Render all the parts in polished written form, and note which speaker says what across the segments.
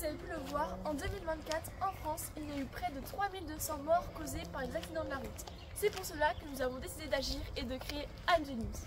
Speaker 1: vous avez pu le voir, en 2024, en France, il y a eu près de 3200 morts causés par les accidents de la route. C'est pour cela que nous avons décidé d'agir et de créer Angenius.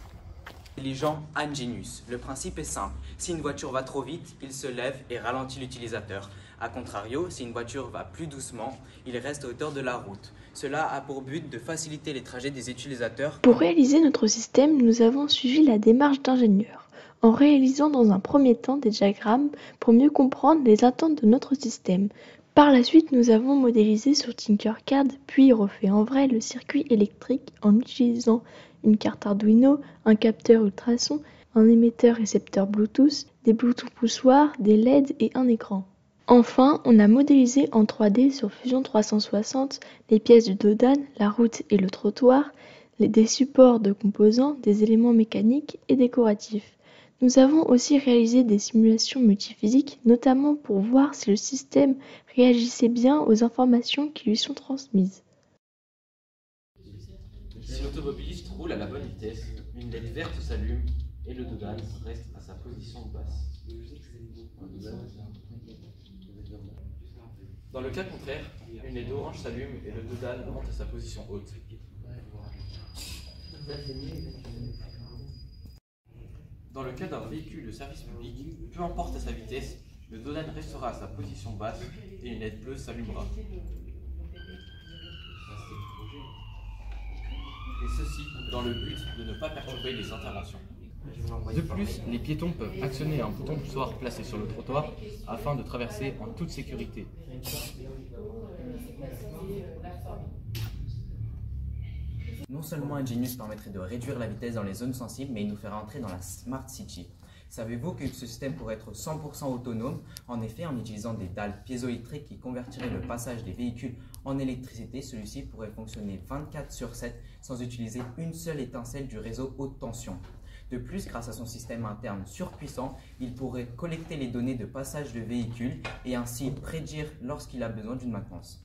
Speaker 2: Intelligent Angenius. Le principe est simple. Si une voiture va trop vite, il se lève et ralentit l'utilisateur. A contrario, si une voiture va plus doucement, il reste à hauteur de la route. Cela a pour but de faciliter les trajets des utilisateurs.
Speaker 3: Pour réaliser notre système, nous avons suivi la démarche d'ingénieur, en réalisant dans un premier temps des diagrammes pour mieux comprendre les attentes de notre système. Par la suite, nous avons modélisé sur Tinkercad, puis refait en vrai le circuit électrique en utilisant une carte Arduino, un capteur ultrason, un émetteur-récepteur Bluetooth, des Bluetooth poussoirs, des LED et un écran. Enfin, on a modélisé en 3D sur Fusion 360 les pièces du dodan, la route et le trottoir, des supports de composants, des éléments mécaniques et décoratifs. Nous avons aussi réalisé des simulations multiphysiques, notamment pour voir si le système réagissait bien aux informations qui lui sont transmises.
Speaker 4: Si l'automobiliste roule à la bonne vitesse, une LED verte s'allume et le dodan reste à sa position basse. Dans le cas contraire, une LED orange s'allume et le dodan monte à sa position haute. Dans le cas d'un véhicule de service public, peu importe sa vitesse, le dodan restera à sa position basse et une LED bleue s'allumera. Et ceci dans le but de ne pas perturber les interventions. De plus, les piétons peuvent actionner un bouton poussoir placé sur le trottoir afin de traverser en toute sécurité.
Speaker 2: Non seulement Angenius permettrait de réduire la vitesse dans les zones sensibles, mais il nous ferait entrer dans la Smart City. Savez-vous que ce système pourrait être 100% autonome? En effet, en utilisant des dalles piézoélectriques qui convertiraient le passage des véhicules en électricité, celui-ci pourrait fonctionner 24/7 sans utiliser une seule étincelle du réseau haute tension. De plus, grâce à son système interne surpuissant, il pourrait collecter les données de passage de véhicules et ainsi prédire lorsqu'il a besoin d'une maintenance.